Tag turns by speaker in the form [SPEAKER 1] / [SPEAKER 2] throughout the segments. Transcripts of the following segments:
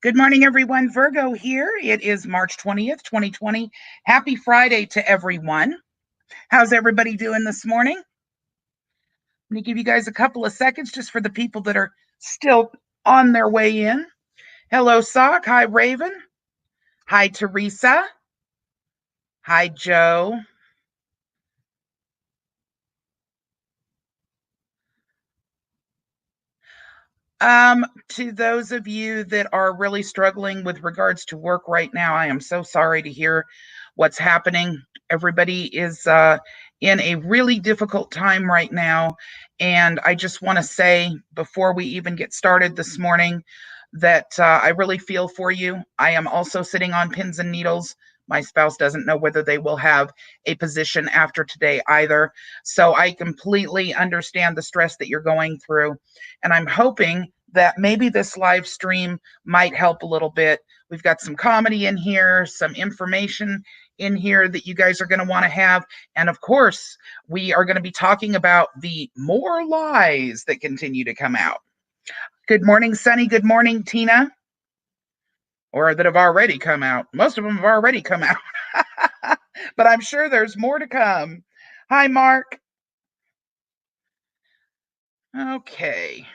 [SPEAKER 1] Good morning, everyone. Virgo here. It is March 20th, 2020. Happy Friday to everyone. How's everybody doing this morning? Let me give you guys a couple of seconds just for the people that are still on their way in. Hello, Sock. Hi, Raven. Hi, Teresa. Hi, Joe. To those of you that are really struggling with regards to work right now, I am so sorry to hear what's happening. Everybody is in a really difficult time right now. And I just want to say, before we even get started this morning, that I really feel for you. I am also sitting on pins and needles. My spouse doesn't know whether they will have a position after today either. So I completely understand the stress that you're going through. And I'm hoping that maybe this live stream might help a little bit. We've got some comedy in here, some information in here that you guys are going to want to have. And of course, we are going to be talking about the more lies that continue to come out. Good morning, Sunny. Good morning, Tina. Or that have already come out. Most of them have already come out. But I'm sure there's more to come. Hi, Mark. Okay.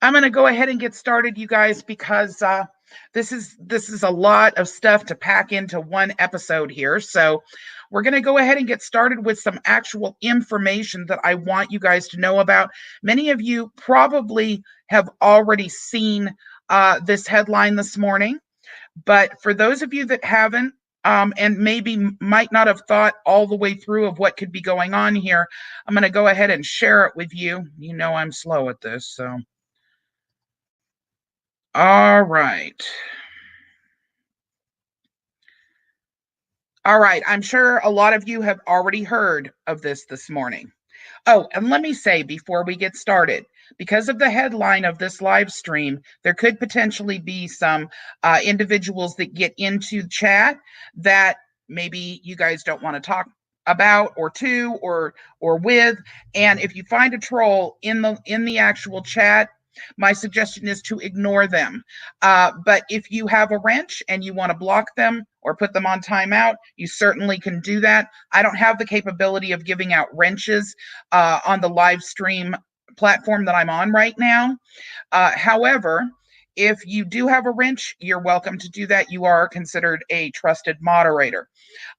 [SPEAKER 1] I'm going to go ahead and get started, you guys, because this is a lot of stuff to pack into one episode here. So we're going to go ahead and get started with some actual information that I want you guys to know about. Many of you probably have already seen this headline this morning, but for those of you that haven't, and maybe might not have thought all the way through of what could be going on here, I'm going to go ahead and share it with you. You know I'm slow at this, so. All right. All right. I'm sure a lot of you have already heard of this morning. Oh, and let me say before we get started, because of the headline of this live stream, there could potentially be some individuals that get into chat that maybe you guys don't want to talk about or to or with. And if you find a troll in the actual chat, my suggestion is to ignore them. But if you have a wrench and you want to block them or put them on timeout, you certainly can do that. I don't have the capability of giving out wrenches on the live stream platform that I'm on right now. However, if you do have a wrench, you're welcome to do that. You are considered a trusted moderator.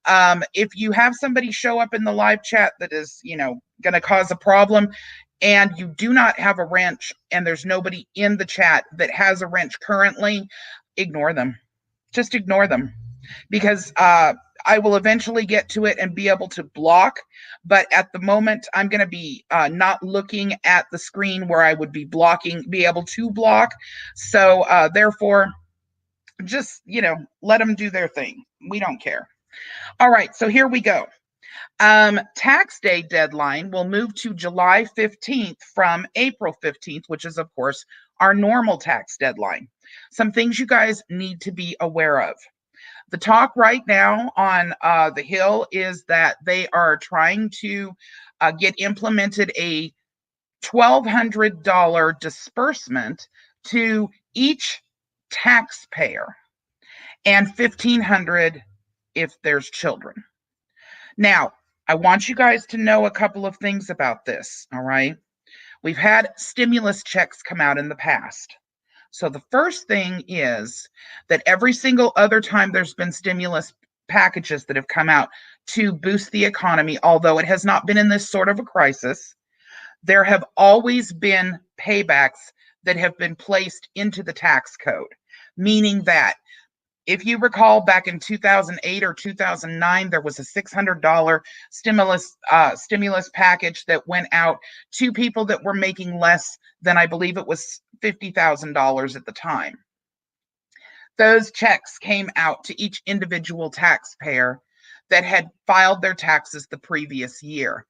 [SPEAKER 1] If you have somebody show up in the live chat that is, going to cause a problem, and you do not have a wrench and there's nobody in the chat that has a wrench currently, ignore them. Just ignore them, because I will eventually get to it and be able to block. But at the moment, I'm going to be not looking at the screen where I would be able to block. So therefore, just, let them do their thing. We don't care. All right, so here we go. Tax day deadline will move to July 15th from April 15th, which is, of course, our normal tax deadline. Some things you guys need to be aware of. The talk right now on the Hill is that they are trying to get implemented a $1,200 disbursement to each taxpayer and $1,500 if there's children. Now, I want you guys to know a couple of things about this, all right? We've had stimulus checks come out in the past. So the first thing is that every single other time there's been stimulus packages that have come out to boost the economy, although it has not been in this sort of a crisis, there have always been paybacks that have been placed into the tax code, meaning that if you recall, back in 2008 or 2009, there was a $600 stimulus package that went out to people that were making less than, I believe it was $50,000 at the time. Those checks came out to each individual taxpayer that had filed their taxes the previous year.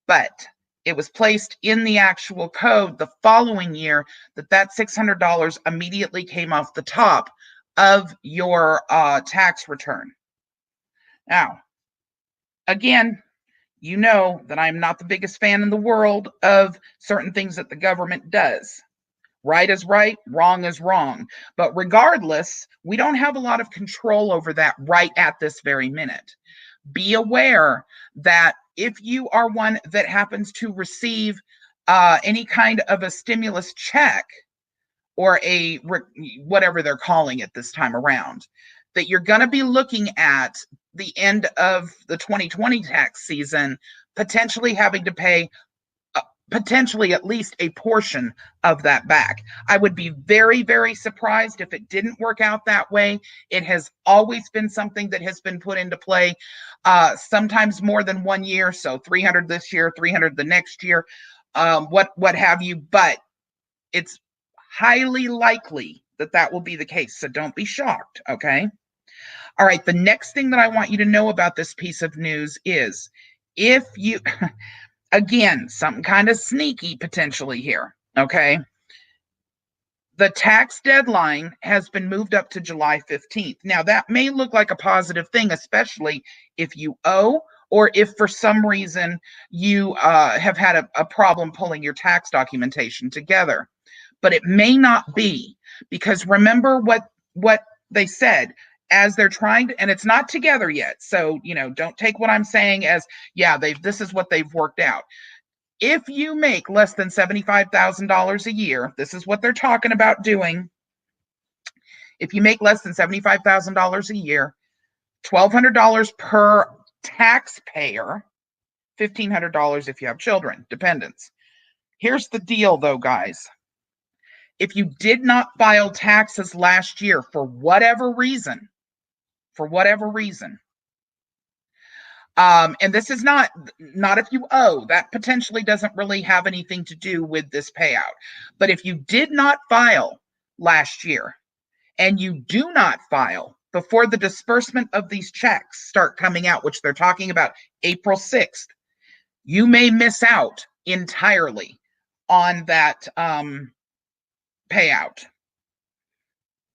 [SPEAKER 1] But it was placed in the actual code the following year that $600 immediately came off the top of your tax return. Now, again, you know that I'm not the biggest fan in the world of certain things that the government does. Right is right, wrong is wrong. But regardless, we don't have a lot of control over that right at this very minute. Be aware that if you are one that happens to receive any kind of a stimulus check or a whatever they're calling it this time around, that you're going to be looking at the end of the 2020 tax season potentially having to pay potentially at least a portion of that back. I would be very, very surprised if it didn't work out that way. It has always been something that has been put into play, sometimes more than 1 year. So 300 this year, 300 the next year, what have you. But it's highly likely that that will be the case. So don't be shocked. Okay. All right. The next thing that I want you to know about this piece of news is if you again, something kind of sneaky potentially here, okay? The tax deadline has been moved up to July 15th. Now, that may look like a positive thing, especially if you owe or if for some reason you have had a problem pulling your tax documentation together. But it may not be, because remember what they said as they're trying to, and it's not together yet. So, don't take what I'm saying as, yeah, this is what they've worked out. If you make less than $75,000 a year, this is what they're talking about doing. If you make less than $75,000 a year, $1,200 per taxpayer, $1,500 if you have children, dependents. Here's the deal though, guys. If you did not file taxes last year for whatever reason, and this is not if you owe, that potentially doesn't really have anything to do with this payout. But if you did not file last year and you do not file before the disbursement of these checks start coming out, which they're talking about April 6th, you may miss out entirely on that payout,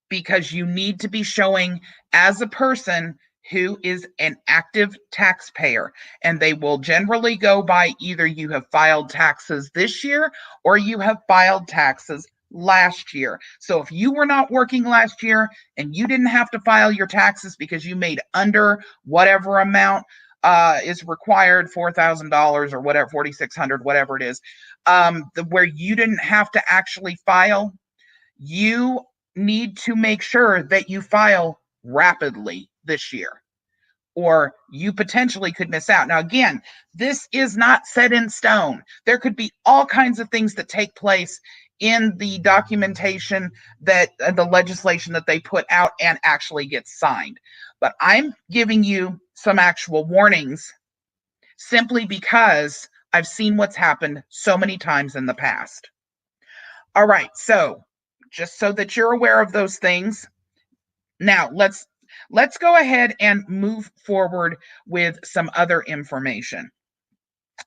[SPEAKER 1] because you need to be showing as a person who is an active taxpayer, and they will generally go by either you have filed taxes this year or you have filed taxes last year. So if you were not working last year and you didn't have to file your taxes because you made under whatever amount is required, $4,000 or whatever, $4,600, whatever it is, where you didn't have to actually file, you need to make sure that you file rapidly this year, or you potentially could miss out. Now, again, this is not set in stone. There could be all kinds of things that take place in the documentation that the legislation that they put out and actually gets signed. But I'm giving you some actual warnings simply because I've seen what's happened so many times in the past. All right, so just so that you're aware of those things. Now, let's go ahead and move forward with some other information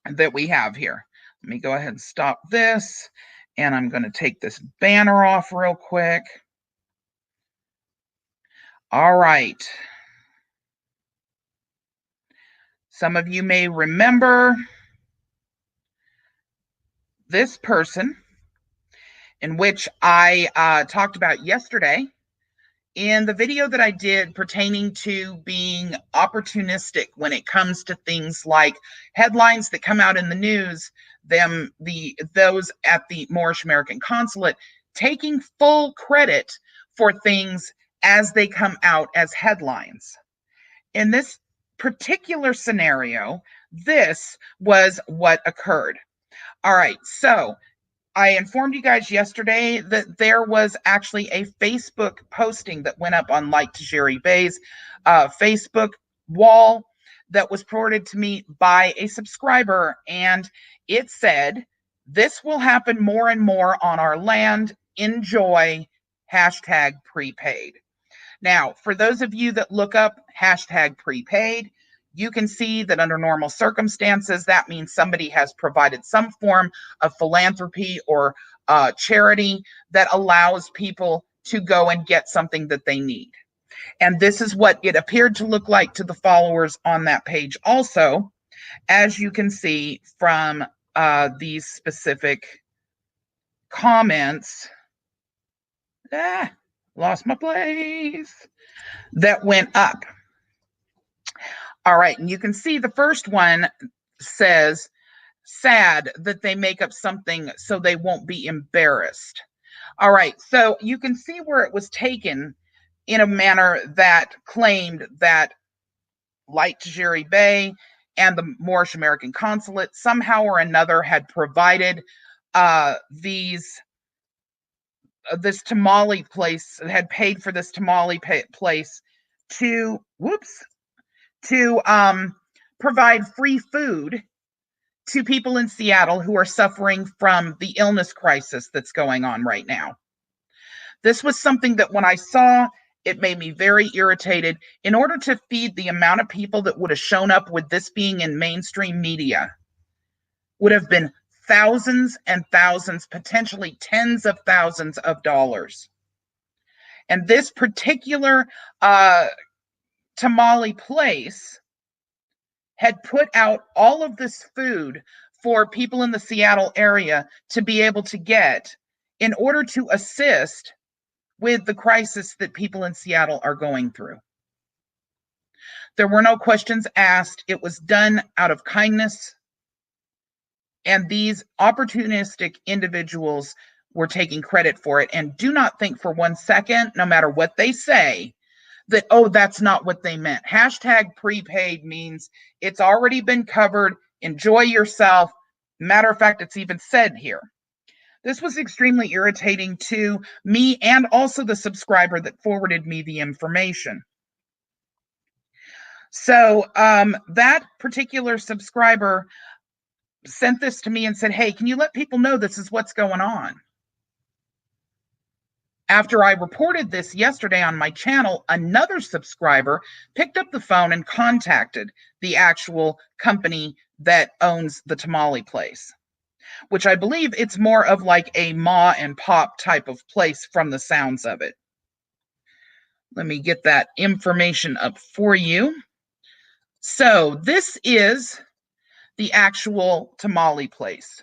[SPEAKER 1] that we have here. Let me go ahead and stop this, and I'm going to take this banner off real quick. All right. Some of you may remember this person, in which I talked about yesterday in the video that I did pertaining to being opportunistic when it comes to things like headlines that come out in the news, those at the Moorish American Consulate taking full credit for things as they come out as headlines. In this particular scenario, this was what occurred. All right, so I informed you guys yesterday that there was actually a Facebook posting that went up on Light Tajiri Bay's Facebook wall that was forwarded to me by a subscriber, and it said, "This will happen more and more on our land. Enjoy, #prepaid." Now, for those of you that look up #prepaid, you can see that under normal circumstances, that means somebody has provided some form of philanthropy or charity that allows people to go and get something that they need. And this is what it appeared to look like to the followers on that page also, as you can see from these specific comments Lost my place. That went up. All right, and you can see the first one says, sad that they make up something so they won't be embarrassed. All right, so you can see where it was taken in a manner that claimed that Light Tajiri Bay and the Moorish American Consulate somehow or another had provided these this tamale place, had paid for this tamale place to provide free food to people in Seattle who are suffering from the illness crisis that's going on right now. This was something that when I saw, it made me very irritated. In order to feed the amount of people that would have shown up with this being in mainstream media, would have been thousands and thousands, potentially tens of thousands of dollars. And this particular tamale place had put out all of this food for people in the Seattle area to be able to get in order to assist with the crisis that people in Seattle are going through. There were no questions asked. It was done out of kindness. And these opportunistic individuals were taking credit for it. And do not think for 1 second, no matter what they say, that, oh, that's not what they meant. Hashtag prepaid means it's already been covered. Enjoy yourself. Matter of fact, it's even said here. This was extremely irritating to me and also the subscriber that forwarded me the information. So that particular subscriber sent this to me and said, hey, can you let people know this is what's going on? After I reported this yesterday on my channel, another subscriber picked up the phone and contacted the actual company that owns the tamale place, which I believe it's more of like a ma and pop type of place from the sounds of it. Let me get that information up for you. So this is the actual tamale place,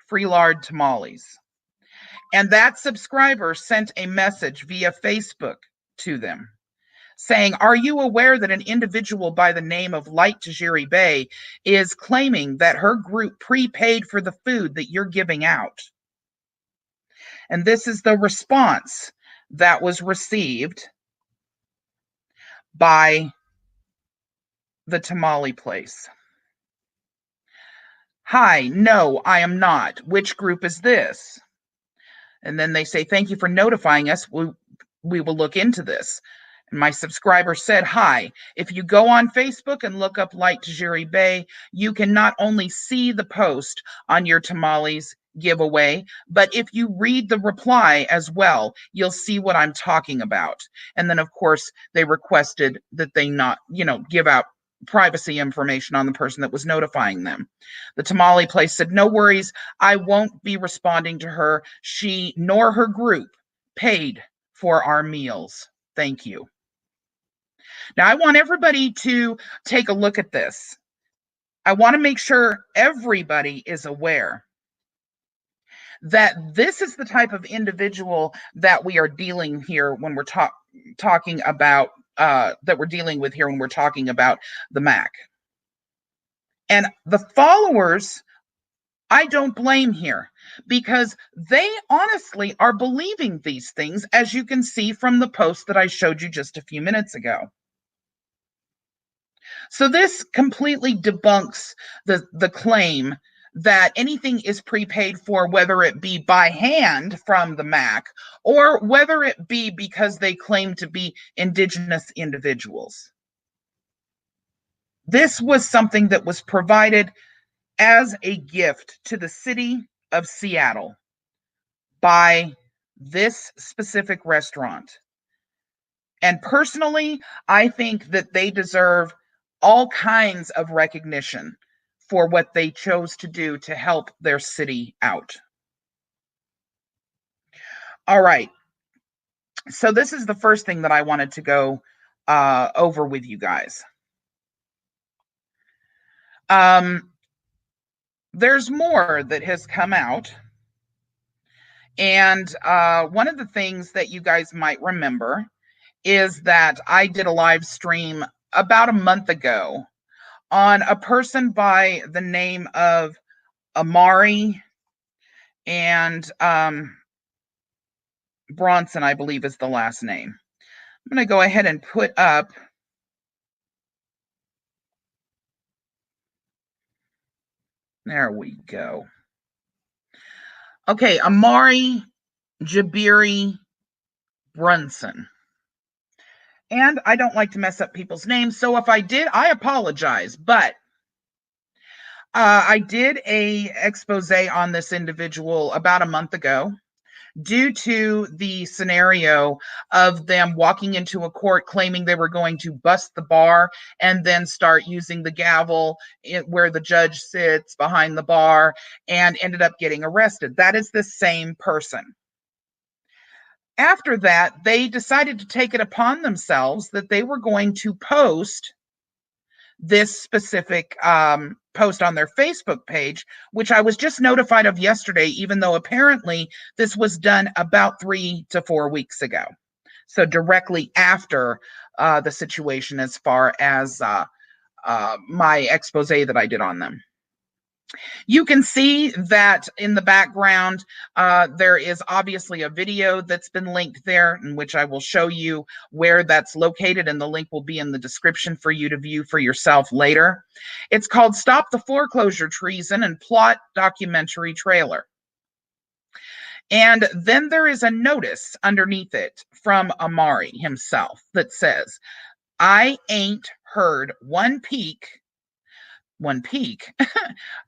[SPEAKER 1] Free Lard Tamales. And that subscriber sent a message via Facebook to them saying, are you aware that an individual by the name of Light Tajiri Bay is claiming that her group prepaid for the food that you're giving out? And this is the response that was received by the tamale place. Hi, no, I am not. Which group is this? And then they say, thank you for notifying us. We will look into this. And my subscriber said, hi, if you go on Facebook and look up Light Tajiri Bay, you can not only see the post on your tamales giveaway, but if you read the reply as well, you'll see what I'm talking about. And then, of course, they requested that they not, give out privacy information on the person that was notifying them. The tamale place said, no worries, I won't be responding to her. She nor her group paid for our meals. Thank you. Now, I want everybody to take a look at this. I want to make sure everybody is aware that this is the type of individual that we are dealing here when we're talking about that we're dealing with here when we're talking about the MAC. And the followers, I don't blame here, because they honestly are believing these things, as you can see from the post that I showed you just a few minutes ago. So this completely debunks the claim that anything is prepaid for, whether it be by hand from the MAC or whether it be because they claim to be Indigenous individuals. This was something that was provided as a gift to the city of Seattle by this specific restaurant. And personally, I think that they deserve all kinds of recognition for what they chose to do to help their city out. All right. So this is the first thing that I wanted to go over with you guys. There's more that has come out, And one of the things that you guys might remember is that I did a live stream about a month ago on a person by the name of Amari and Bronson, I believe is the last name. I'm going to go ahead and put up. There we go. Okay, Amari Jabiri Brunson. And I don't like to mess up people's names, so if I did, I apologize. But I did a expose on this individual about a month ago due to the scenario of them walking into a court claiming they were going to bust the bar and then start using the gavel where the judge sits behind the bar and ended up getting arrested. That is the same person. After that, they decided to take it upon themselves that they were going to post this specific post on their Facebook page, which I was just notified of yesterday, even though apparently this was done about 3 to 4 weeks ago. So directly after the situation as far as my expose that I did on them. You can see that in the background, there is obviously a video that's been linked there, in which I will show you where that's located, and the link will be in the description for you to view for yourself later. It's called Stop the Foreclosure Treason and Plot Documentary Trailer. And then there is a notice underneath it from Amari himself that says, I ain't heard one peek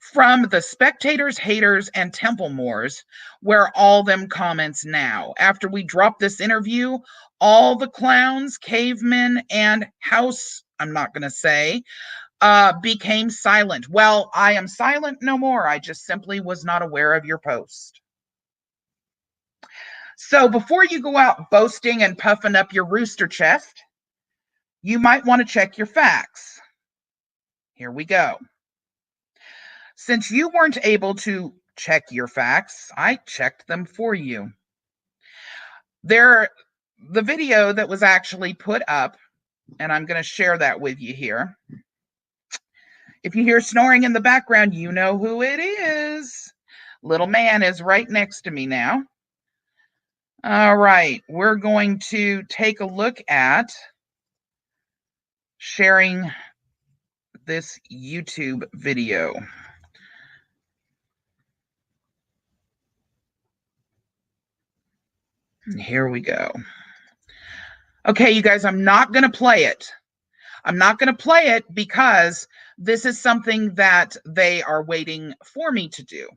[SPEAKER 1] from the spectators, haters, and temple moors, where all them comments now. After we dropped this interview, all the clowns, cavemen, and house, I'm not going to say, became silent. Well, I am silent no more. I just simply was not aware of your post. So before you go out boasting and puffing up your rooster chest, you might want to check your facts. Here we go. Since you weren't able to check your facts, I checked them for you. The video that was actually put up, and I'm going to share that with you here. If you hear snoring in the background, you know who it is. Little man is right next to me now. All right, we're going to take a look at sharing this YouTube video. Here we go. Okay, you guys, I'm not going to play it. I'm not going to play it because this is something that they are waiting for me to do.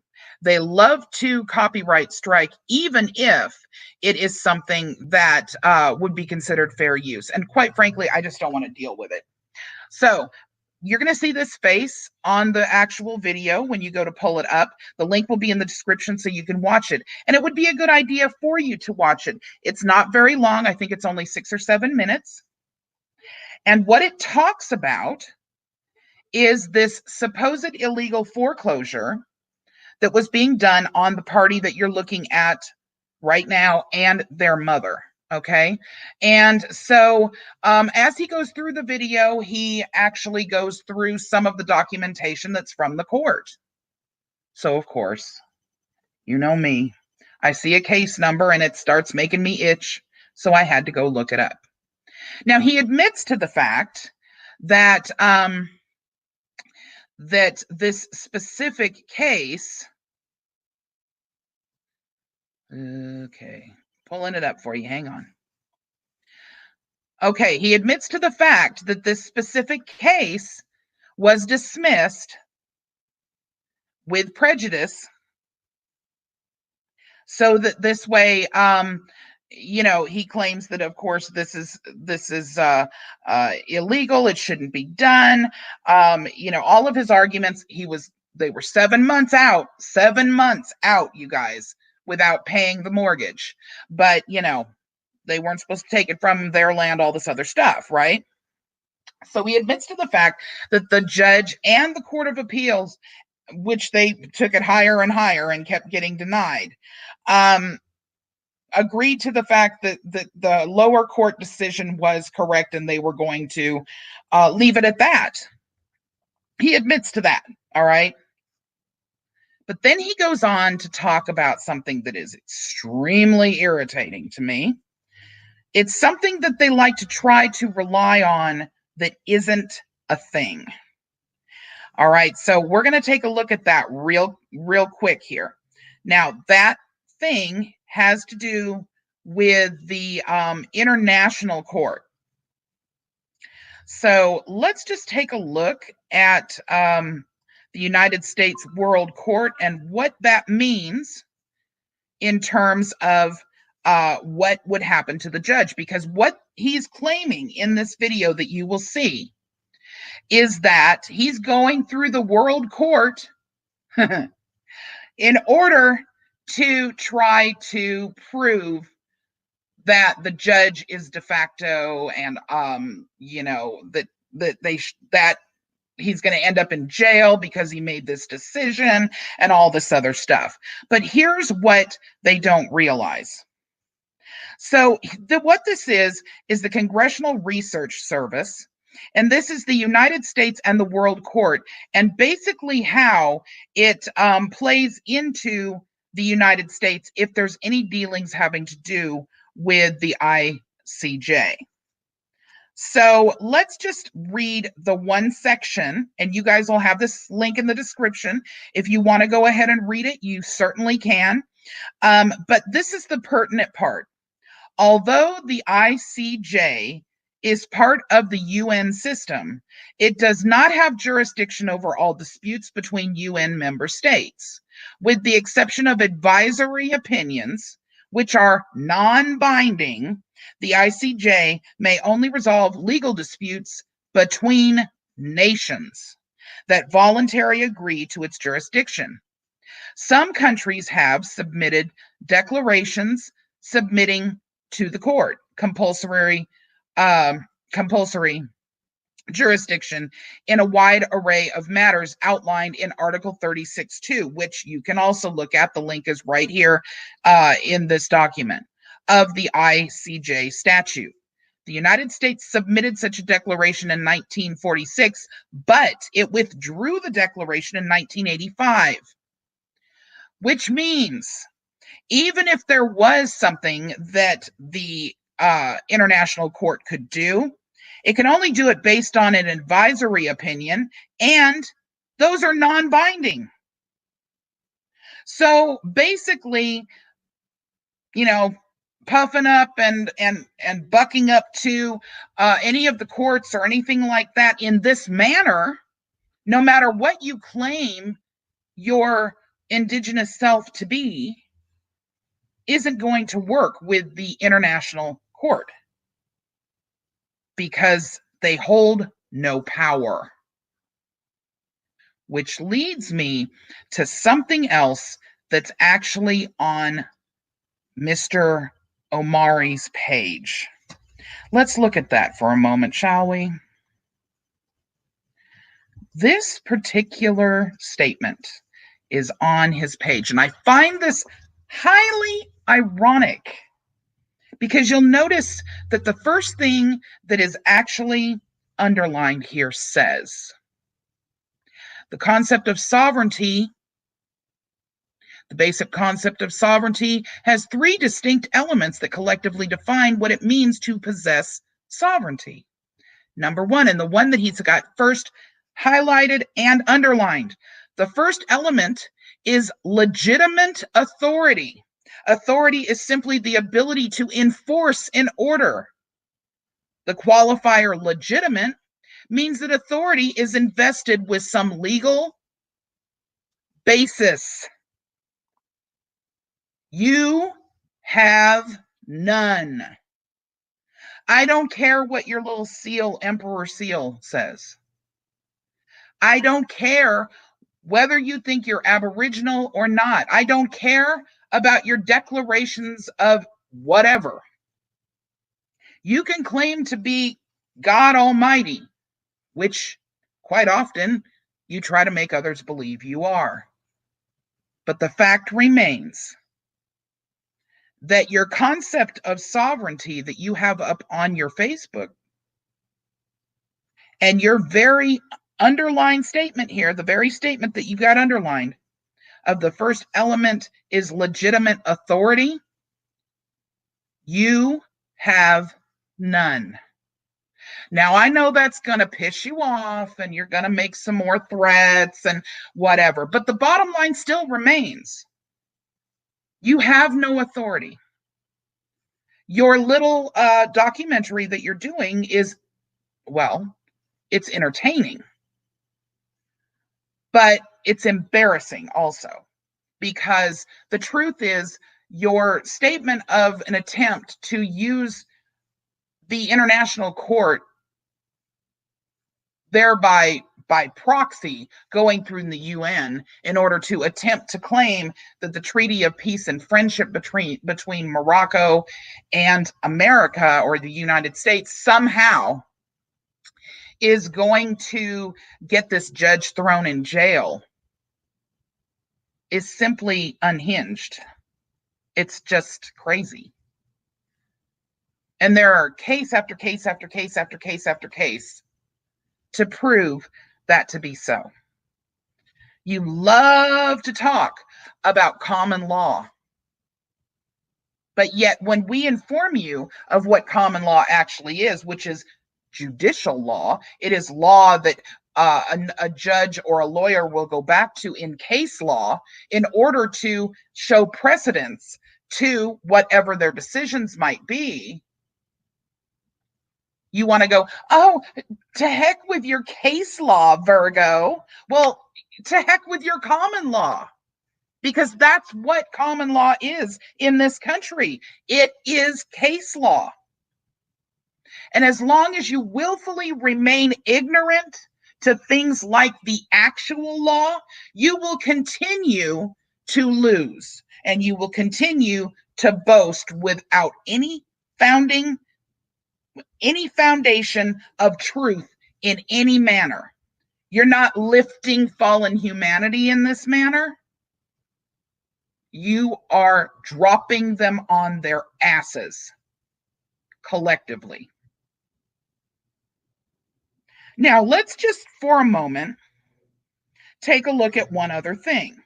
[SPEAKER 1] They love to copyright strike, even if it is something that would be considered fair use. And quite frankly, I just don't want to deal with it. So you're going to see this face on the actual video when you go to pull it up. The link will be in the description so you can watch it. And it would be a good idea for you to watch it. It's not very long. I think it's only 6 or 7 minutes. And what it talks about is this supposed illegal foreclosure that was being done on the party that you're looking at right now and their mother. Okay. And so as he goes through the video, he actually goes through some of the documentation that's from the court. So, of course, you know me. I see a case number and it starts making me itch. So I had to go look it up. Now, he admits to the fact that that this specific case, okay, pulling it up for you, hang on. Okay, he admits to the fact that this specific case was dismissed with prejudice, so that this way, he claims that, of course, this is illegal. It shouldn't be done. All of his arguments, they were 7 months out, you guys, without paying the mortgage. But, they weren't supposed to take it from their land, all this other stuff, right? So he admits to the fact that the judge and the Court of Appeals, which they took it higher and higher and kept getting denied, agreed to the fact that the lower court decision was correct and they were going to leave it at that. He admits to that, all right? But then he goes on to talk about something that is extremely irritating to me. It's something that they like to try to rely on that isn't a thing. All right, so we're going to take a look at that real quick here. Now, that thing has to do with the international court. So let's just take a look at the United States World Court and what that means in terms of what would happen to the judge. Because what he's claiming in this video that you will see is that he's going through the World Court in order to try to prove that the judge is de facto and that he's going to end up in jail because he made this decision and all this other stuff. But here's what they don't realize. So what this is the Congressional Research Service, and this is the United States and the World Court, and basically how it plays into the United States if there's any dealings having to do with the ICJ. So let's just read the one section, and you guys will have this link in the description. If you want to go ahead and read it, you certainly can. But this is the pertinent part. Although the ICJ is part of the UN system, it does not have jurisdiction over all disputes between UN member states, with the exception of advisory opinions, which are non-binding. The ICJ may only resolve legal disputes between nations that voluntarily agree to its jurisdiction. Some countries have submitted declarations submitting to the court compulsory jurisdiction in a wide array of matters outlined in Article 36.2, which you can also look at. The link is right here in this document of the ICJ statute. The United States submitted such a declaration in 1946, but it withdrew the declaration in 1985, which means even if there was something that the international court could do, it can only do it based on an advisory opinion, and those are non-binding. So basically, puffing up and bucking up to any of the courts or anything like that in this manner, no matter what you claim your indigenous self to be, isn't going to work with the international court because they hold no power. Which leads me to something else that's actually on Mr. Omari's page. Let's look at that for a moment, shall we? This particular statement is on his page, and I find this highly ironic because you'll notice that the first thing that is actually underlined here says, the concept of sovereignty, the basic concept of sovereignty has three distinct elements that collectively define what it means to possess sovereignty. Number one, and the one that he's got first highlighted and underlined, the first element is legitimate authority. Authority is simply the ability to enforce an order. The qualifier legitimate means that authority is invested with some legal basis. You have none. I don't care what your little seal, emperor seal, says. I don't care whether you think you're Aboriginal or not. I don't care about your declarations of whatever. You can claim to be God Almighty, which quite often you try to make others believe you are. But the fact remains that your concept of sovereignty that you have up on your Facebook and your very underlined statement here, the very statement that you got underlined of the first element is legitimate authority, you have none. Now, I know that's going to piss you off and you're going to make some more threats and whatever, but the bottom line still remains. You have no authority. Your little documentary that you're doing is, well, it's entertaining, but it's embarrassing also, because the truth is your statement of an attempt to use the international court, thereby by proxy going through the UN in order to attempt to claim that the Treaty of Peace and Friendship between Morocco and America or the United States somehow is going to get this judge thrown in jail is simply unhinged. It's just crazy. And there are case after case after case after case after case to prove that to be so. You love to talk about common law, but yet when we inform you of what common law actually is, which is judicial law, it is law that a judge or a lawyer will go back to in case law in order to show precedence to whatever their decisions might be. You want to go, oh, to heck with your case law, Virgo. Well, to heck with your common law, because that's what common law is in this country. It is case law. And as long as you willfully remain ignorant to things like the actual law, you will continue to lose, and you will continue to boast without any foundation of truth in any manner. You're not lifting fallen humanity in this manner. You are dropping them on their asses collectively. Now, let's just for a moment take a look at one other thing.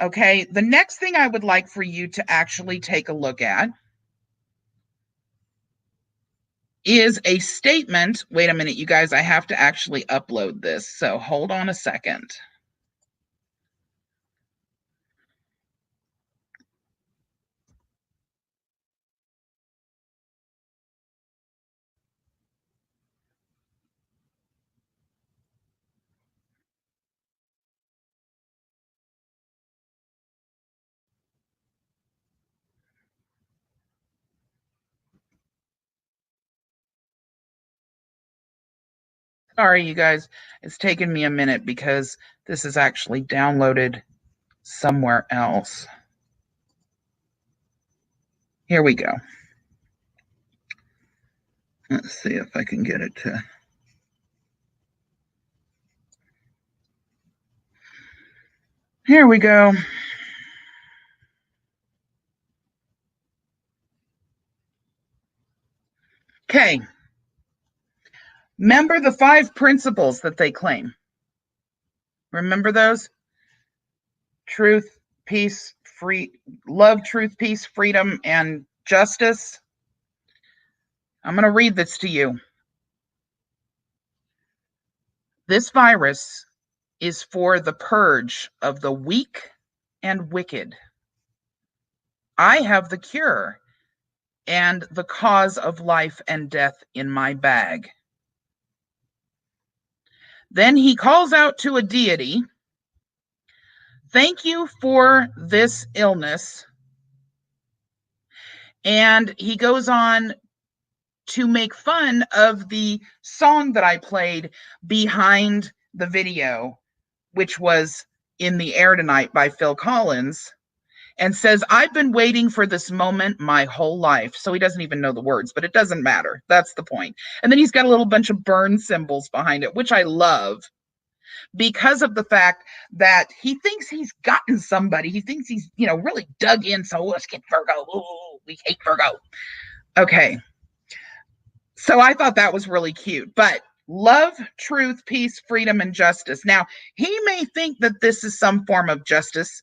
[SPEAKER 1] Okay, the next thing I would like for you to actually take a look at is a statement. Wait a minute, you guys, I have to actually upload this, so hold on a second. Sorry, you guys, it's taken me a minute because this is actually downloaded somewhere else. Here we go. Let's see if I can get it to. Here we go. Okay. Remember the 5 principles that they claim. Remember those? Truth, peace, love, truth, peace, freedom, and justice. I'm going to read this to you. This virus is for the purge of the weak and wicked. I have the cure and the cause of life and death in my bag. Then he calls out to a deity, thank you for this illness. And he goes on to make fun of the song that I played behind the video, which was In the Air Tonight by Phil Collins, and says, I've been waiting for this moment my whole life. So he doesn't even know the words, but it doesn't matter. That's the point. And then he's got a little bunch of burn symbols behind it, which I love. because of the fact that he thinks he's gotten somebody. He thinks he's, really dug in. So let's get Virgo. Ooh, we hate Virgo. Okay. So I thought that was really cute. But love, truth, peace, freedom, and justice. Now, he may think that this is some form of justice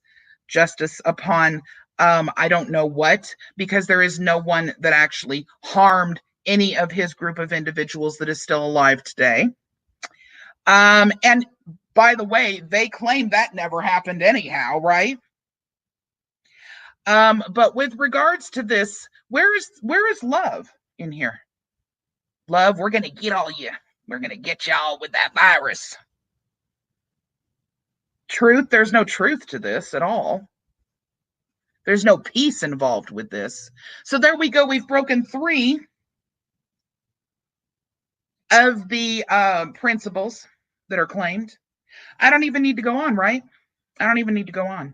[SPEAKER 1] upon I don't know what, because there is no one that actually harmed any of his group of individuals that is still alive today. And by the way, they claim that never happened anyhow, right? But with regards to this, where is love in here? Love, we're gonna get all you. We're gonna get y'all with that virus. Truth, there's no truth to this at all. There's no peace involved with this. So there we go. We've broken 3 of the principles that are claimed. I don't even need to go on, right? I don't even need to go on.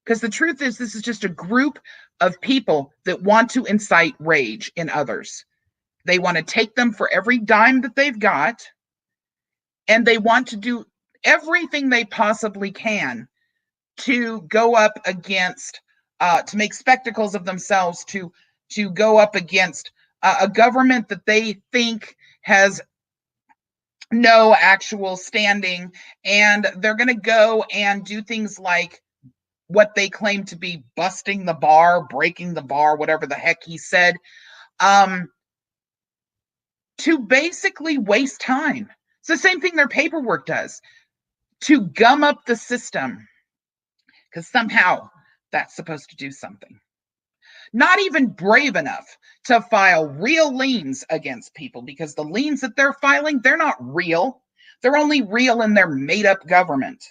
[SPEAKER 1] Because the truth is, this is just a group of people that want to incite rage in others. They want to take them for every dime that they've got, and they want to do everything they possibly can to go up against, to make spectacles of themselves, to go up against a government that they think has no actual standing, and they're going to go and do things like what they claim to be busting the bar, breaking the bar, whatever the heck he said, to basically waste time. It's the same thing their paperwork does, to gum up the system, because somehow that's supposed to do something. Not even brave enough to file real liens against people, because the liens that they're filing, they're not real. They're only real in their made-up government.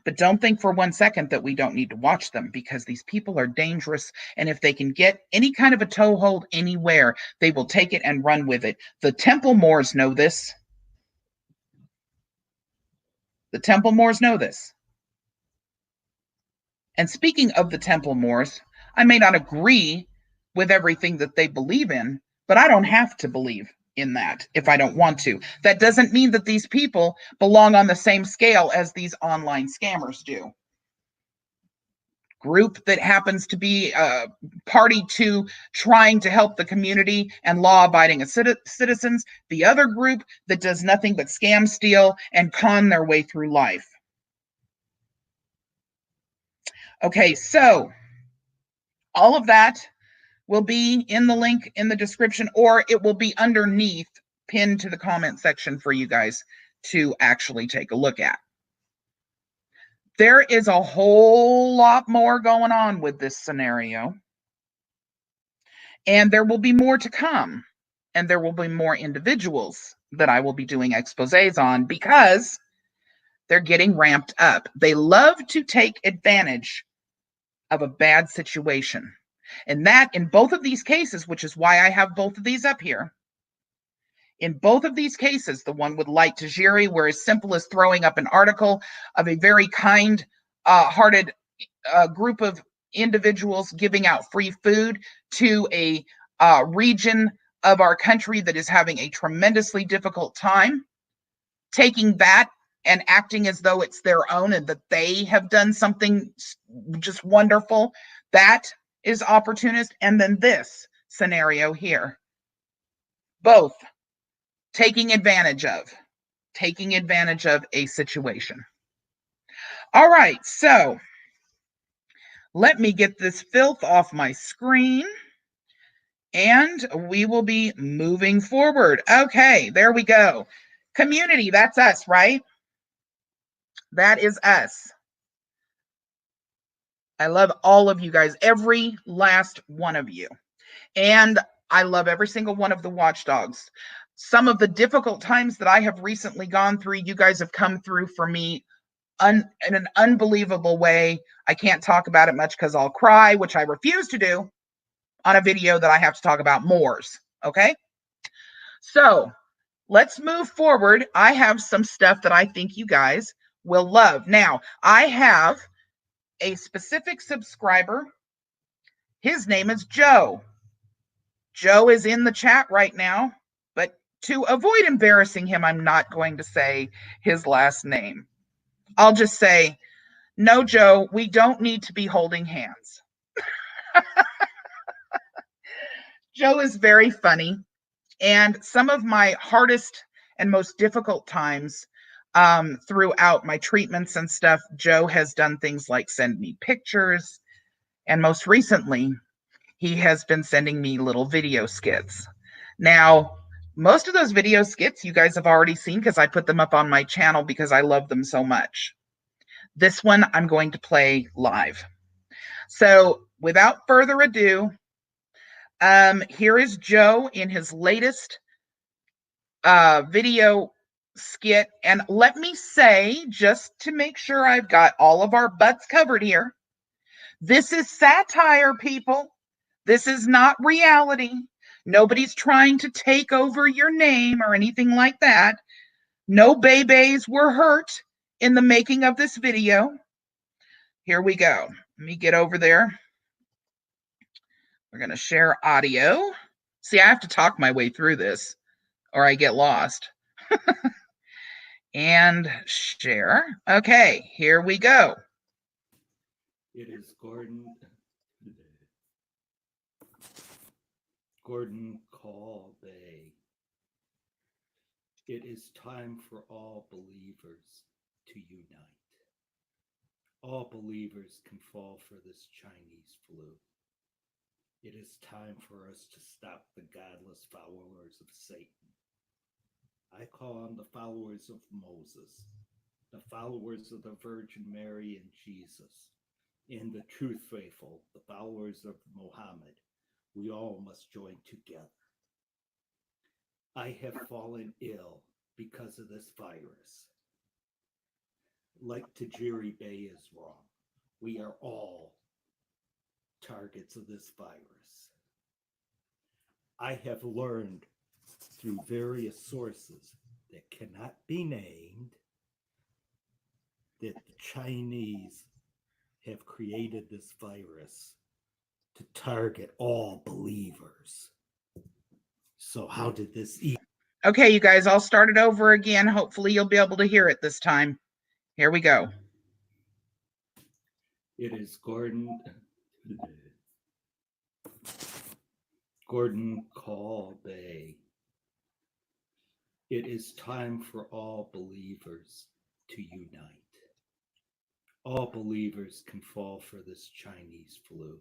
[SPEAKER 1] But don't think for one second that we don't need to watch them, because these people are dangerous. And if they can get any kind of a toehold anywhere, they will take it and run with it. The Temple Moors know this. The Temple Moors know this. And speaking of the Temple Moors, I may not agree with everything that they believe in, but I don't have to believe in that if I don't want to. That doesn't mean that these people belong on the same scale as these online scammers do. Group that happens to be party to trying to help the community and law-abiding citizens. The other group that does nothing but scam, steal, and con their way through life. Okay, so all of that will be in the link in the description, or it will be underneath, pinned to the comment section for you guys to actually take a look at. There is a whole lot more going on with this scenario, and there will be more to come, and there will be more individuals that I will be doing exposés on, because they're getting ramped up. They love to take advantage of a bad situation. And that, in both of these cases, which is why I have both of these up here, in both of these cases, the one with Light Tajiri, where as simple as throwing up an article of a very kind-hearted group of individuals giving out free food to a region of our country that is having a tremendously difficult time, taking that and acting as though it's their own and that they have done something just wonderful, that is opportunist. And then this scenario here, both taking advantage of a situation. All right, so let me get this filth off my screen, and we will be moving forward. Okay, there we go. Community, that's us, right? That is us. I love all of you guys, every last one of you. And I love every single one of the watchdogs. Some of the difficult times that I have recently gone through, you guys have come through for me in an unbelievable way. I can't talk about it much because I'll cry, which I refuse to do on a video that I have to talk about Moors. Okay? So let's move forward. I have some stuff that I think you guys will love. Now, I have a specific subscriber. His name is Joe. Joe is in the chat right now, but to avoid embarrassing him, I'm not going to say his last name. I'll just say, no, Joe, we don't need to be holding hands. Joe is very funny. And some of my hardest and most difficult times throughout my treatments and stuff, Joe has done things like send me pictures. And most recently, he has been sending me little video skits. Now, most of those video skits you guys have already seen because I put them up on my channel because I love them so much. This one I'm going to play live. So, without further ado, here is Joe in his latest video skit. And let me say, just to make sure I've got all of our butts covered here, this is satire, people. This is not reality. Nobody's trying to take over your name or anything like that. No babies were hurt in the making of this video. Here we go. Let me get over there. We're going to share audio. See, I have to talk my way through this or I get lost. And share. Okay, here we go.
[SPEAKER 2] It is Gordon Call Bay. It is time for all believers to unite. All believers can fall for this Chinese flu. It is time for us to stop the godless followers of Satan. I call on the followers of Moses, the followers of the Virgin Mary and Jesus, and the truth faithful, the followers of Muhammad. We all must join together. I have fallen ill because of this virus. Like Tajiri Bay is wrong. We are all targets of this virus. I have learned through various sources that cannot be named that the Chinese have created this virus to target all believers. So how did this
[SPEAKER 1] Okay, you guys, I'll start it over again. Hopefully you'll be able to hear it this time. Here we go.
[SPEAKER 2] It is Gordon Call Bay. It is time for all believers to unite. All believers can fall for this Chinese flu.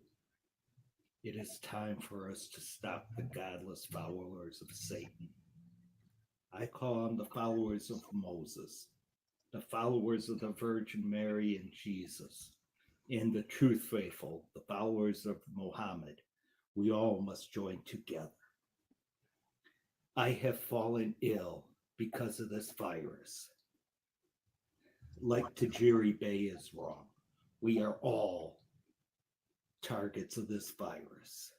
[SPEAKER 2] It is time for us to stop the godless followers of Satan. I call on the followers of Moses, the followers of the Virgin Mary and Jesus, and the truth faithful, the followers of Muhammad. We all must join together. I have fallen ill because of this virus. Like Tajiri Bay is wrong. We are all targets of this virus.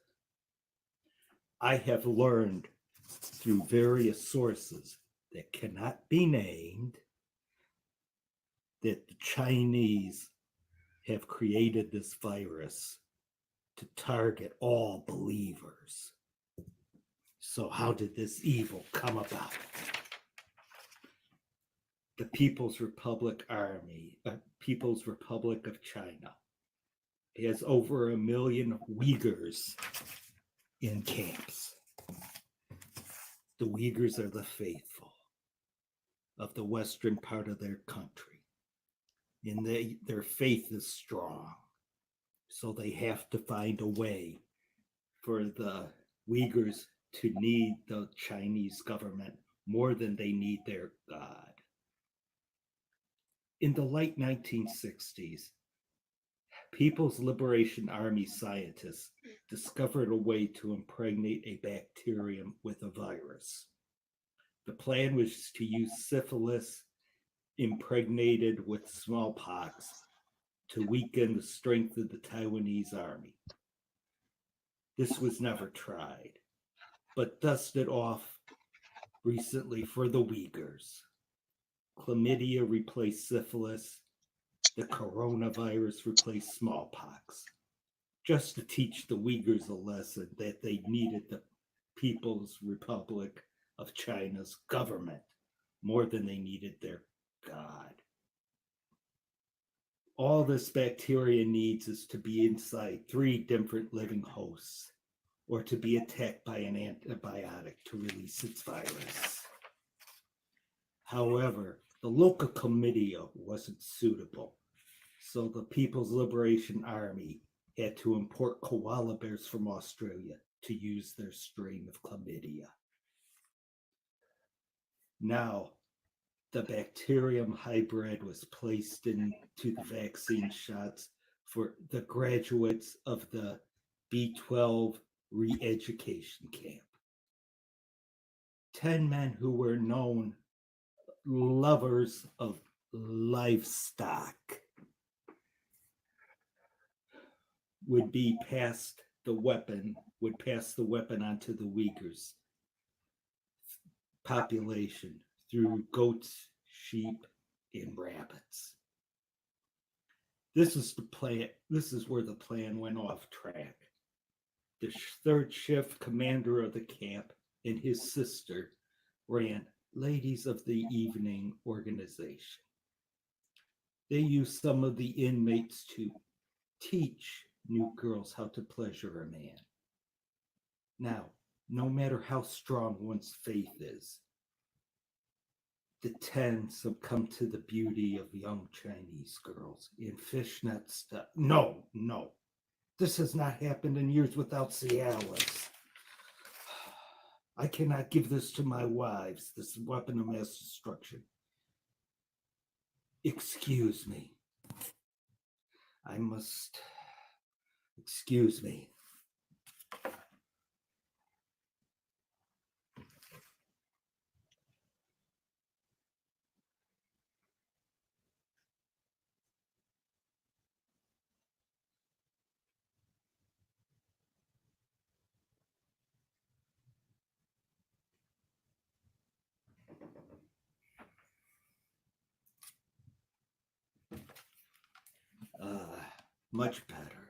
[SPEAKER 2] I have learned through various sources that cannot be named that the Chinese have created this virus to target all believers. So how did this evil come about? The People's Republic Army, People's Republic of China, has over 1 million Uyghurs in camps. The Uyghurs are the faithful of the western part of their country. And their faith is strong. So they have to find a way for the Uyghurs to need the Chinese government more than they need their God. In the late 1960s, People's Liberation Army scientists discovered a way to impregnate a bacterium with a virus. The plan was to use syphilis impregnated with smallpox to weaken the strength of the Taiwanese army. This was never tried, but dusted off recently for the Uyghurs. Chlamydia replaced syphilis. The coronavirus replaced smallpox, just to teach the Uyghurs a lesson that they needed the People's Republic of China's government more than they needed their God. All this bacteria needs is to be inside 3 different living hosts or to be attacked by an antibiotic to release its virus. However, the local chlamydia wasn't suitable, so the People's Liberation Army had to import koala bears from Australia to use their strain of chlamydia. Now, the bacterium hybrid was placed into the vaccine shots for the graduates of the B12 re-education camp. 10 men who were known lovers of livestock would pass the weapon onto the Uyghurs population through goats, sheep, and rabbits. This is the plan. This is where the plan went off track. The third shift commander of the camp and his sister ran Ladies of the Evening organization. They used some of the inmates to teach new girls how to pleasure a man. Now, no matter how strong one's faith is, the 10 succumb to the beauty of young Chinese girls in fishnet stuff. No. This has not happened in years without Cialis. I cannot give this to my wives, this weapon of mass destruction. Excuse me. Excuse me. Much better.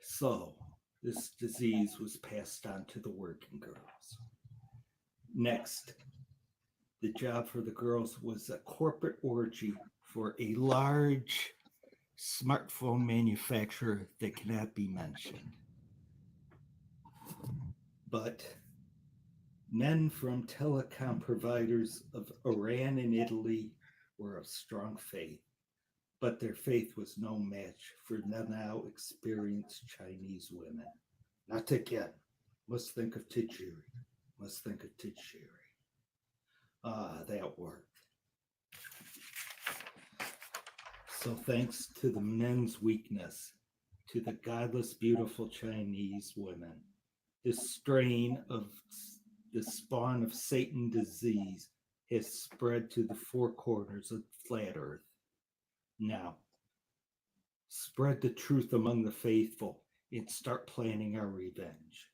[SPEAKER 2] So, this disease was passed on to the working girls. Next, the job for the girls was a corporate orgy for a large smartphone manufacturer that cannot be mentioned. But men from telecom providers of Iran and Italy were of strong faith, but their faith was no match for the now experienced Chinese women. Not again. Must think of Tajiri. That worked. So thanks to the men's weakness, to the godless, beautiful Chinese women, this strain of the spawn of Satan disease has spread to the 4 corners of flat earth. Now, spread the truth among the faithful and start planning our revenge.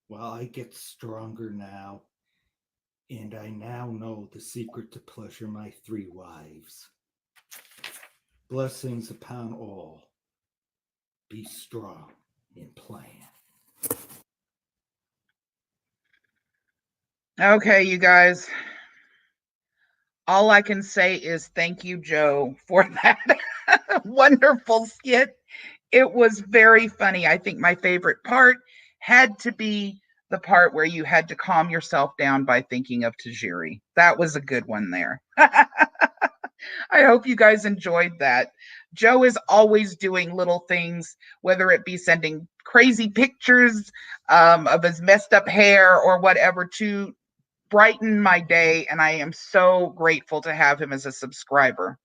[SPEAKER 2] While I get stronger now, and I now know the secret to pleasure my 3 wives. Blessings upon all. Be strong and plan.
[SPEAKER 1] Okay, you guys. All I can say is thank you, Joe, for that wonderful skit. It was very funny. I think my favorite part had to be the part where you had to calm yourself down by thinking of Tajiri. That was a good one there. I hope you guys enjoyed that. Joe is always doing little things, whether it be sending crazy pictures of his messed up hair or whatever, to brighten my day. And I am so grateful to have him as a subscriber.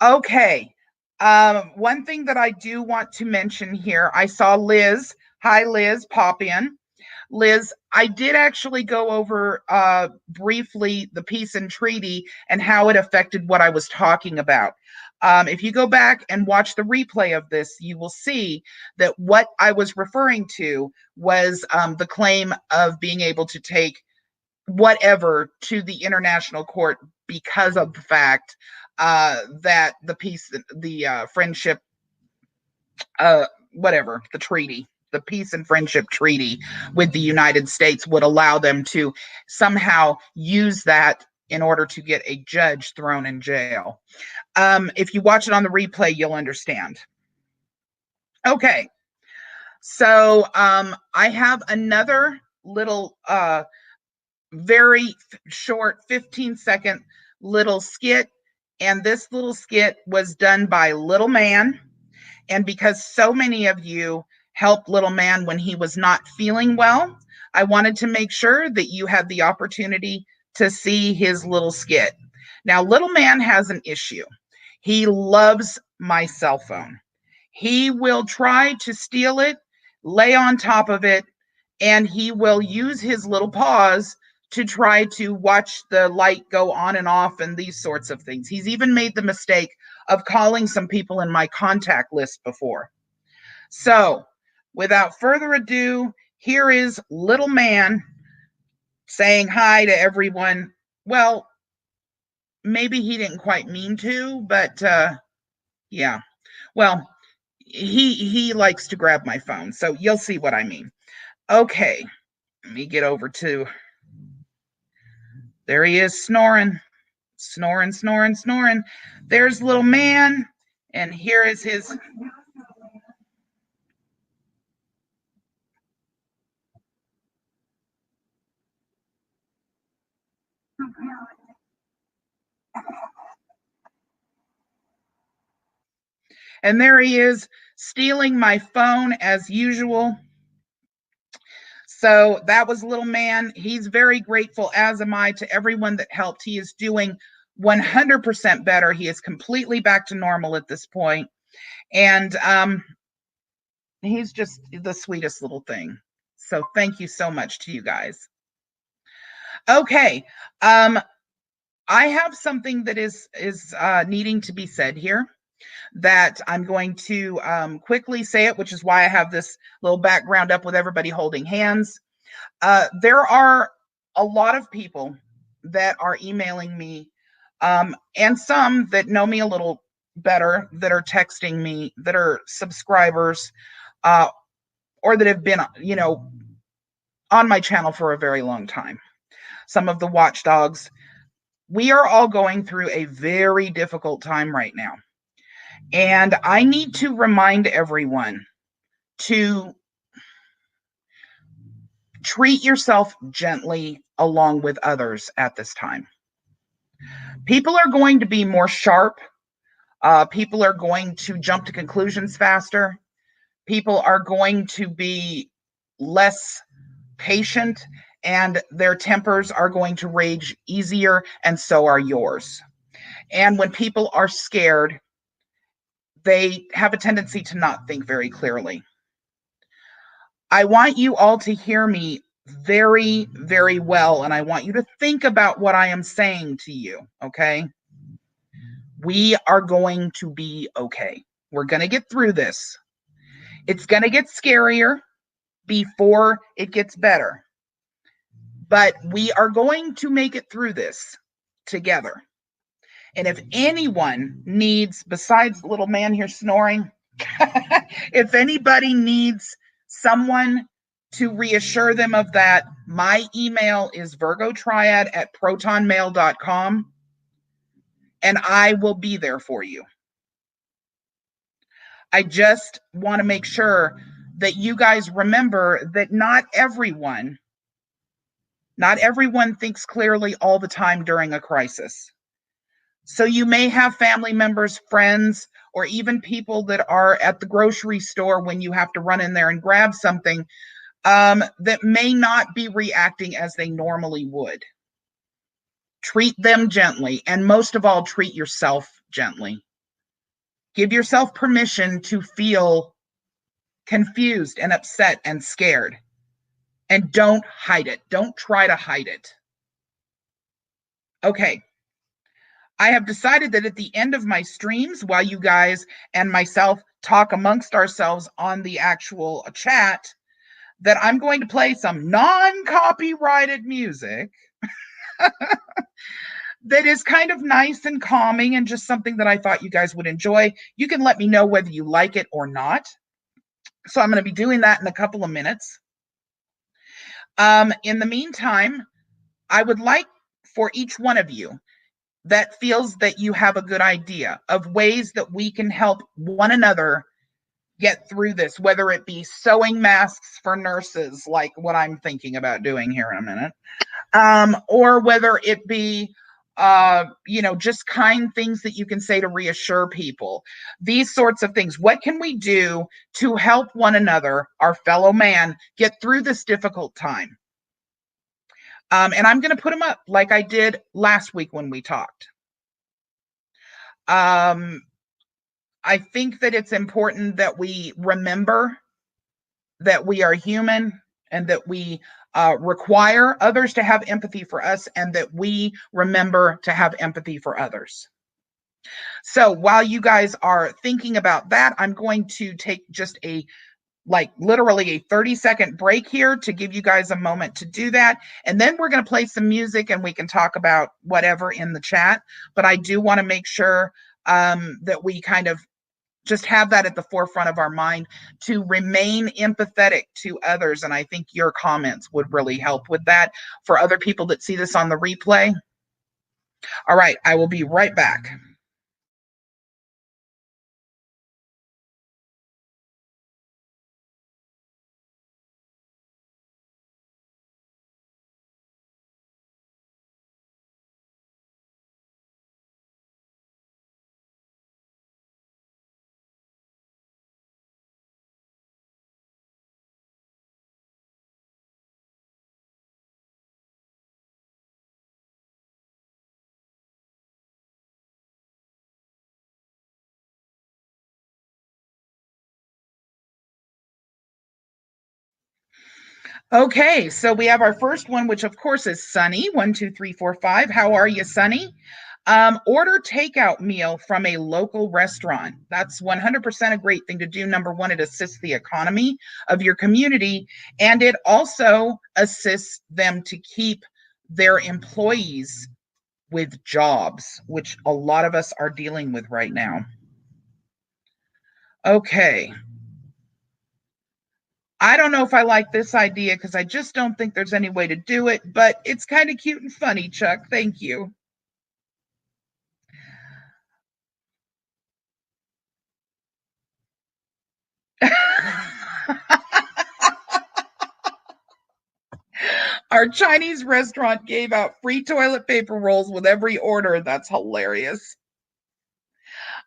[SPEAKER 1] Okay. One thing that I do want to mention here, I saw Liz. Hi, Liz, pop in. Liz, I did actually go over briefly the peace and treaty and how it affected what I was talking about. If you go back and watch the replay of this, you will see that what I was referring to was the claim of being able to take whatever to the international court because of the fact that the peace, the friendship, whatever, the treaty, the peace and friendship treaty with the United States would allow them to somehow use that in order to get a judge thrown in jail. If you watch it on the replay, you'll understand. Okay, so I have another little very short 15-second little skit, and this little skit was done by Little Man. And because so many of you helped Little Man when he was not feeling well, I wanted to make sure that you had the opportunity to see his little skit. Now, Little Man has an issue. He loves my cell phone. He will try to steal it, lay on top of it, and he will use his little paws to try to watch the light go on and off and these sorts of things. He's even made the mistake of calling some people in my contact list before. So, without further ado, here is Little Man saying hi to everyone. Well, maybe he didn't quite mean to, but yeah. Well, he likes to grab my phone, so you'll see what I mean. Okay, let me get over to. There he is, snoring, snoring, snoring, snoring. There's Little Man, and here is his. And there he is, stealing my phone as usual. So that was Little Man. He's very grateful, as am I, to everyone that helped. He is doing 100% better. He is completely back to normal at this point. And he's just the sweetest little thing. So thank you so much to you guys. Okay. I have something that is needing to be said here that I'm going to quickly say it, which is why I have this little background up with everybody holding hands. There are a lot of people that are emailing me, and some that know me a little better that are texting me, that are subscribers, or that have been, on my channel for a very long time. Some of the watchdogs. We are all going through a very difficult time right now. And I need to remind everyone to treat yourself gently along with others at this time. People are going to be more sharp. People are going to jump to conclusions faster. People are going to be less patient, and their tempers are going to rage easier, and so are yours. And when people are scared, they have a tendency to not think very clearly. I want you all to hear me very, very well, and I want you to think about what I am saying to you, okay? We are going to be okay. We're going to get through this. It's going to get scarier before it gets better. But we are going to make it through this together. And if anyone needs, besides the little man here snoring, if anybody needs someone to reassure them of that, my email is virgotriad@protonmail.com, and I will be there for you. I just want to make sure that you guys remember that not everyone thinks clearly all the time during a crisis. So you may have family members, friends, or even people that are at the grocery store when you have to run in there and grab something, that may not be reacting as they normally would. Treat them gently, and most of all, treat yourself gently. Give yourself permission to feel confused and upset and scared. And don't hide it. Don't try to hide it. Okay. I have decided that at the end of my streams, while you guys and myself talk amongst ourselves on the actual chat, that I'm going to play some non-copyrighted music that is kind of nice and calming and just something that I thought you guys would enjoy. You can let me know whether you like it or not. So I'm going to be doing that in a couple of minutes. In the meantime, I would like for each one of you that feels that you have a good idea of ways that we can help one another get through this, whether it be sewing masks for nurses, like what I'm thinking about doing here in a minute, or whether it be just kind things that you can say to reassure people, these sorts of things. What can we do to help one another, our fellow man, get through this difficult time? And I'm going to put them up like I did last week when we talked. I think that it's important that we remember that we are human and that we require others to have empathy for us, and that we remember to have empathy for others. So while you guys are thinking about that, I'm going to take just literally a 30-second break here to give you guys a moment to do that. And then we're going to play some music and we can talk about whatever in the chat. But I do want to make sure that we kind of just have that at the forefront of our mind, to remain empathetic to others. And I think your comments would really help with that for other people that see this on the replay. All right, I will be right back. Okay, so we have our first one, which of course is Sunny. 12345. How are you, Sunny? Order takeout meal from a local restaurant. That's 100% a great thing to do. Number one, it assists the economy of your community, and it also assists them to keep their employees with jobs, which a lot of us are dealing with right now. Okay. I don't know if I like this idea because I just don't think there's any way to do it, but it's kind of cute and funny, Chuck. Thank you. Our Chinese restaurant gave out free toilet paper rolls with every order. That's hilarious.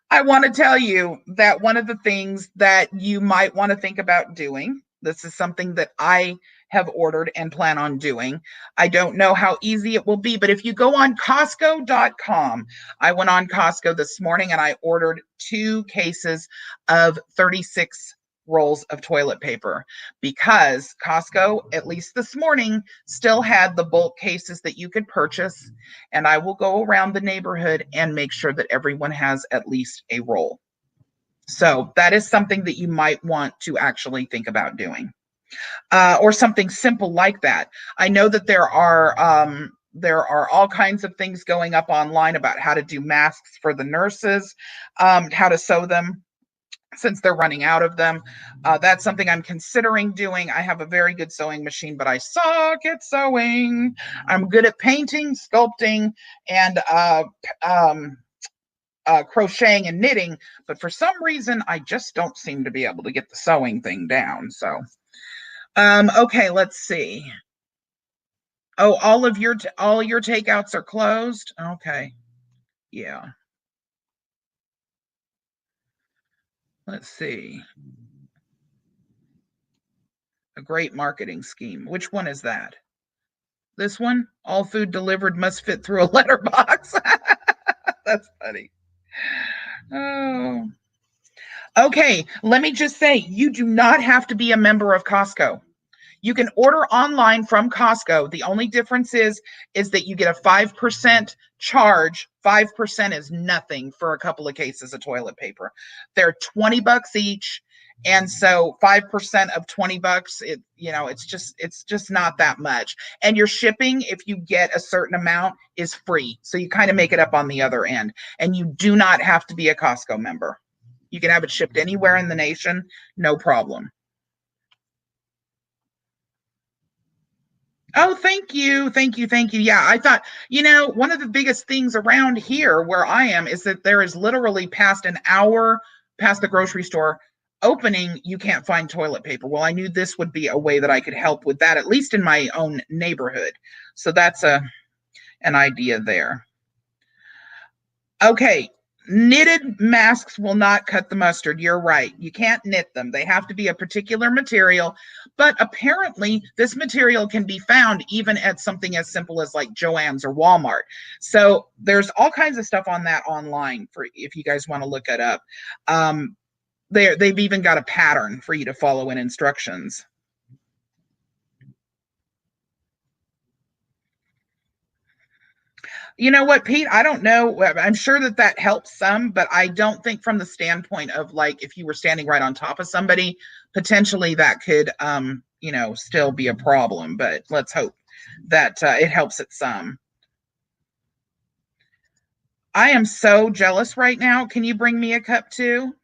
[SPEAKER 1] I want to tell you that one of the things that you might want to think about doing, this is something that I have ordered and plan on doing. I don't know how easy it will be, but if you go on Costco.com, I went on Costco this morning and I ordered 2 cases of 36 rolls of toilet paper, because Costco, at least this morning, still had the bulk cases that you could purchase. And I will go around the neighborhood and make sure that everyone has at least a roll. So that is something that you might want to actually think about doing, or something simple like that. I know that there are all kinds of things going up online about how to do masks for the nurses, how to sew them since they're running out of them. That's something I'm considering doing. I have a very good sewing machine, but I suck at sewing. I'm good at painting, sculpting, and crocheting and knitting, but for some reason, I just don't seem to be able to get the sewing thing down. So, okay, let's see. Oh, all your takeouts are closed. Okay, yeah. Let's see. A great marketing scheme. Which one is that? This one? All food delivered must fit through a letterbox. That's funny. Oh. Okay, let me just say, you do not have to be a member of Costco. You can order online from Costco. The only difference is that you get a 5% charge. 5% is nothing for a couple of cases of toilet paper. They're $20 each. And so 5% of $20, it's just not that much. And your shipping, if you get a certain amount, is free. So you kind of make it up on the other end. And you do not have to be a Costco member. You can have it shipped anywhere in the nation, no problem. Oh, thank you. Thank you. Thank you. Yeah, I thought, one of the biggest things around here where I am is that there is literally past an hour past the grocery store opening, you can't find toilet paper. Well, I knew this would be a way that I could help with that, at least in my own neighborhood. So that's an idea there. Okay. Knitted masks will not cut the mustard. You're right. You can't knit them. They have to be a particular material. But apparently, this material can be found even at something as simple as like Joann's or Walmart. So there's all kinds of stuff on that online for if you guys want to look it up. They've even got a pattern for you to follow in instructions. You know what, Pete? I don't know. I'm sure that that helps some, but I don't think from the standpoint of like if you were standing right on top of somebody, potentially that could, still be a problem. But let's hope that it helps it some. I am so jealous right now. Can you bring me a cup too?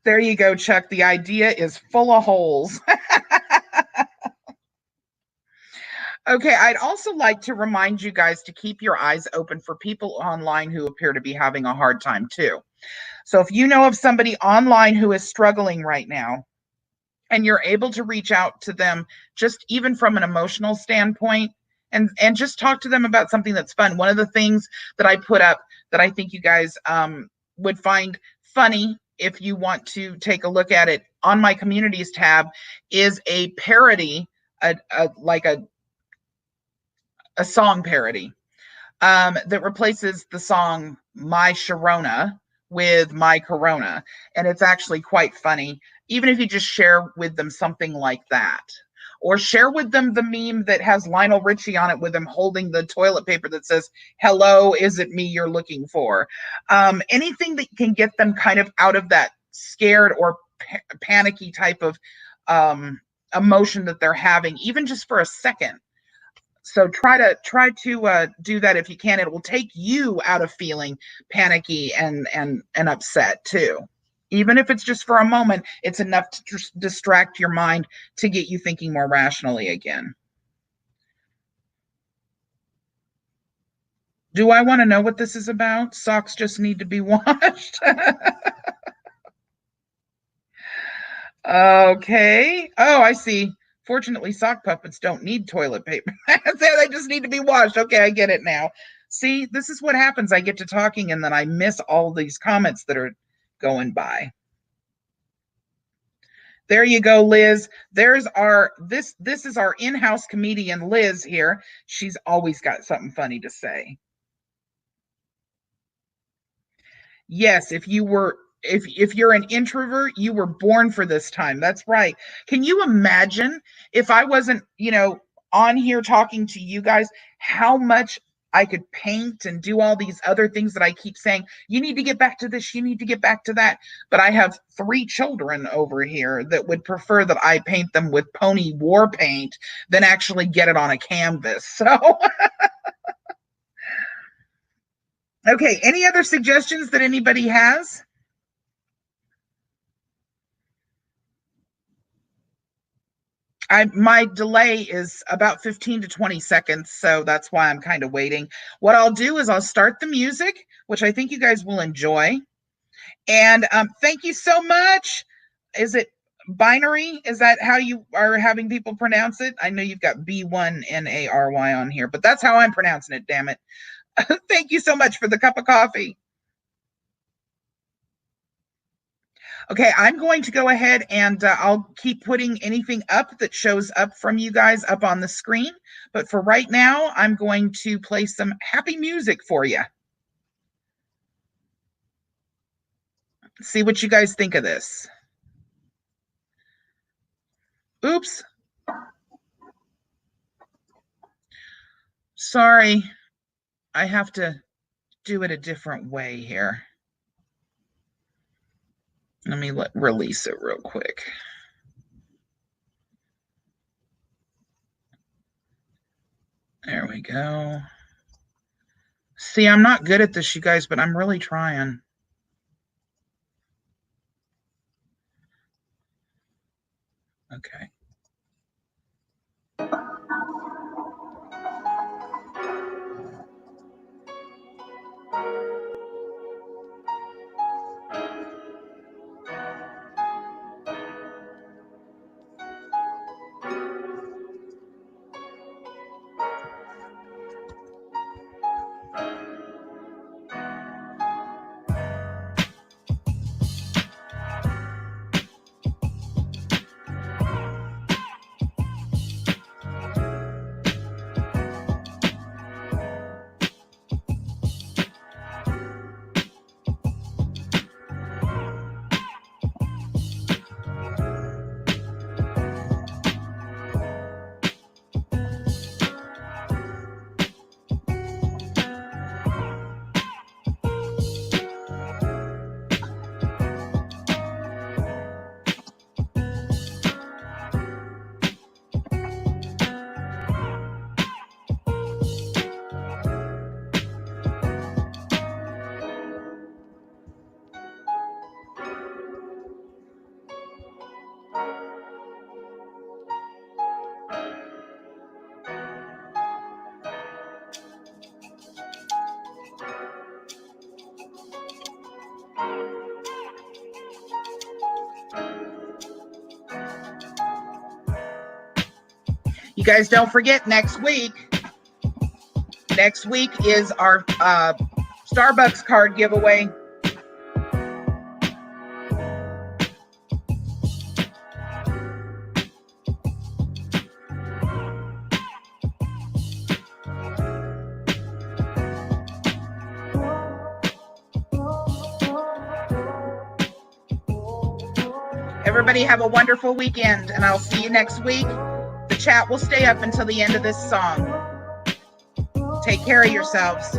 [SPEAKER 1] There you go, Chuck. The idea is full of holes. Okay, I'd also like to remind you guys to keep your eyes open for people online who appear to be having a hard time too. So if you know of somebody online who is struggling right now and you're able to reach out to them just even from an emotional standpoint and just talk to them about something that's fun. One of the things that I put up that I think you guys would find funny if you want to take a look at it on my communities tab is a parody, like a song parody that replaces the song My Sharona with My Corona. And it's actually quite funny, even if you just share with them something like that. Or share with them the meme that has Lionel Richie on it with him holding the toilet paper that says, "Hello, is it me you're looking for?" Anything that can get them kind of out of that scared or panicky type of emotion that they're having, even just for a second. So try to do that if you can. It will take you out of feeling panicky and upset too. Even if it's just for a moment, it's enough to just distract your mind to get you thinking more rationally again. Do I want to know what this is about? Socks just need to be washed. Okay. Oh, I see. Fortunately, sock puppets don't need toilet paper. They just need to be washed. Okay, I get it now. See, this is what happens. I get to talking and then I miss all these comments that are going by. There you go, Liz. There's our this is our in-house comedian Liz here. She's always got something funny to say. Yes, if you're an introvert, you were born for this time. That's right. Can you imagine if I wasn't, on here talking to you guys, how much I could paint and do all these other things that I keep saying, you need to get back to this, you need to get back to that. But I have three children over here that would prefer that I paint them with pony war paint than actually get it on a canvas. So, okay, any other suggestions that anybody has? My delay is about 15 to 20 seconds, so that's why I'm kind of waiting. What I'll do is I'll start the music, which I think you guys will enjoy. And thank you so much. Is it binary? Is that how you are having people pronounce it? I know you've got B1NARY on here, but that's how I'm pronouncing it, damn it. Thank you so much for the cup of coffee. Okay, I'm going to go ahead and I'll keep putting anything up that shows up from you guys up on the screen. But for right now, I'm going to play some happy music for you. See what you guys think of this. Oops. Sorry. I have to do it a different way here. Let me release it real quick. There we go. See, I'm not good at this, you guys, but I'm really trying. Okay. You guys don't forget next week. Next week is our Starbucks card giveaway. Everybody have a wonderful weekend, and I'll see you next week. The chat will stay up until the end of this song. Take care of yourselves.